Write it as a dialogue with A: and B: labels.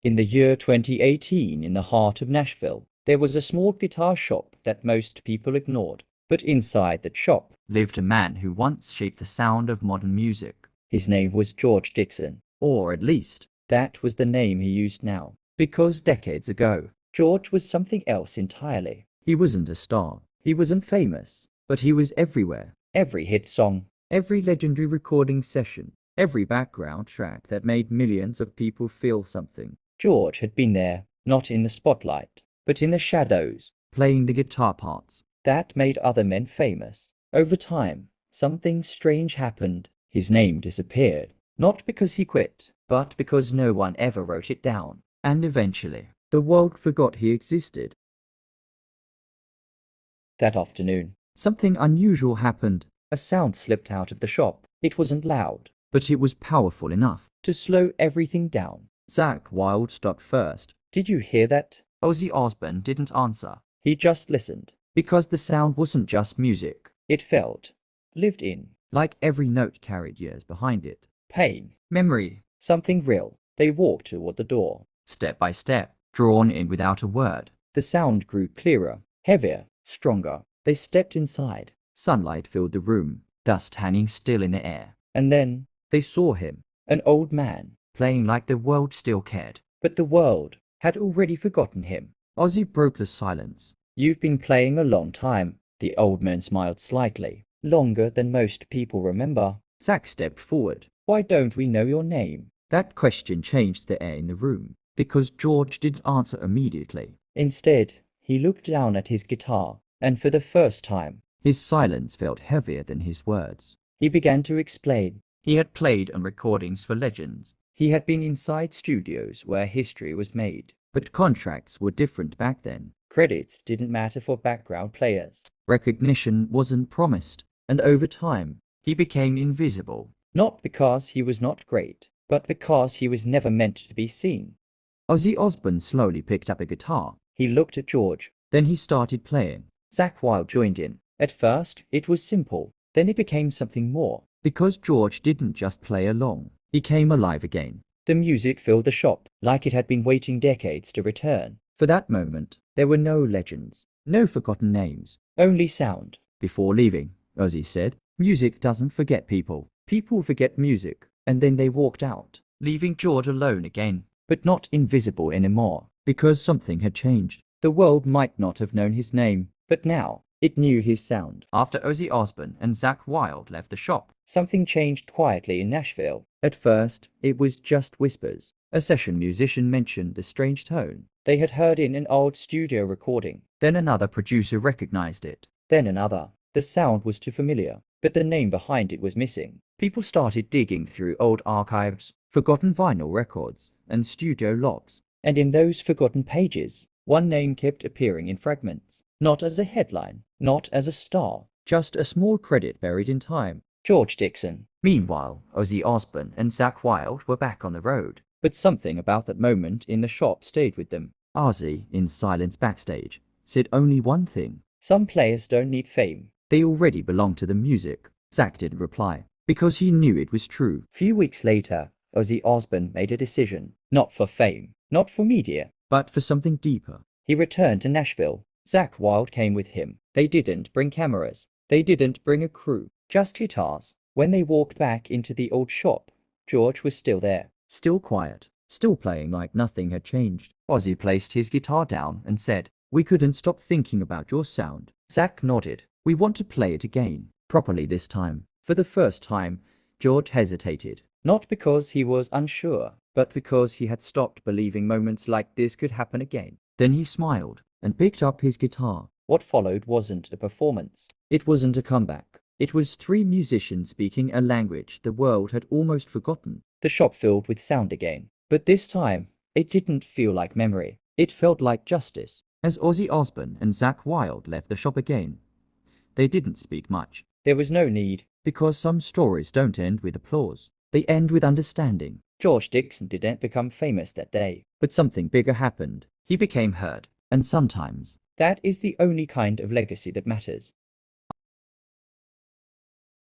A: In the year 2018, in the heart of Nashville, there was a small guitar shop that most people ignored. But inside that shop lived a man who once shaped the sound of modern music. His name was George Dixon, or at least, that was the name he used now. Because decades ago, George was something else entirely. He wasn't a star, he wasn't famous, but he was everywhere. Every hit song, every legendary recording session, every background track that made millions of people feel something. George had been there, not in the spotlight, but in the shadows, playing the guitar parts that made other men famous. Over time, something strange happened. His name disappeared, not because he quit, but because no one ever wrote it down. And eventually, the world forgot he existed. That afternoon, something unusual happened. A sound slipped out of the shop. It wasn't loud, but it was powerful enough to slow everything down. Zakk Wylde stopped first. "Did you hear that?" Ozzy Osbourne didn't answer. He just listened, because the sound wasn't just music. It felt lived in, like every note carried years behind it. Pain, memory, something real. They walked toward the door, step by step, drawn in without a word. The sound grew clearer, heavier, stronger. They stepped inside. Sunlight filled the room, dust hanging still in the air. And then they saw him, an old man, playing like the world still cared. But the world had already forgotten him. Ozzy broke the silence. "You've been playing a long time." The old man smiled slightly. "Longer than most people remember." Zakk stepped forward. "Why don't we know your name?" That question changed the air in the room, because George didn't answer immediately. Instead, he looked down at his guitar, and for the first time, his silence felt heavier than his words. He began to explain. He had played on recordings for legends. He had been inside studios where history was made. But contracts were different back then. Credits didn't matter for background players. Recognition wasn't promised. And over time, he became invisible. Not because he was not great, but because he was never meant to be seen. Ozzy Osbourne slowly picked up a guitar. He looked at George. Then he started playing. Zakk Wylde joined in. At first, it was simple. Then it became something more. Because George didn't just play along. He came alive again. The music filled the shop, like it had been waiting decades to return. For that moment, there were no legends, no forgotten names, only sound. Before leaving, Ozzy said, "Music doesn't forget people. People forget music." And then they walked out, leaving George alone again, but not invisible anymore, because something had changed. The world might not have known his name, but now it knew his sound. After Ozzy Osbourne and Zakk Wylde left the shop, something changed quietly in Nashville. At first, it was just whispers. A session musician mentioned the strange tone they had heard in an old studio recording. Then another producer recognized it. Then another. The sound was too familiar, but the name behind it was missing. People started digging through old archives, forgotten vinyl records, and studio logs. And in those forgotten pages, one name kept appearing in fragments. Not as a headline, not as a star, just a small credit buried in time. George Dixon. Meanwhile, Ozzy Osbourne and Zakk Wylde were back on the road. But something about that moment in the shop stayed with them. Ozzy, in silence backstage, said only one thing. "Some players don't need fame. They already belong to the music." Zakk didn't reply, because he knew it was true. Few weeks later, Ozzy Osbourne made a decision. Not for fame, not for media, but for something deeper. He returned to Nashville. Zakk Wylde came with him. They didn't bring cameras. They didn't bring a crew. Just guitars. When they walked back into the old shop, George was still there. Still quiet. Still playing like nothing had changed. Ozzy placed his guitar down and said, "We couldn't stop thinking about your sound." Zakk nodded. "We want to play it again. Properly this time." For the first time, George hesitated. Not because he was unsure, but because he had stopped believing moments like this could happen again. Then he smiled and picked up his guitar. What followed wasn't a performance. It wasn't a comeback. It was three musicians speaking a language the world had almost forgotten. The shop filled with sound again. But this time, it didn't feel like memory. It felt like justice. As Ozzy Osbourne and Zakk Wylde left the shop again, they didn't speak much. There was no need, because some stories don't end with applause. They end with understanding. George Dixon didn't become famous that day, but something bigger happened. He became heard. And sometimes, that is the only kind of legacy that matters.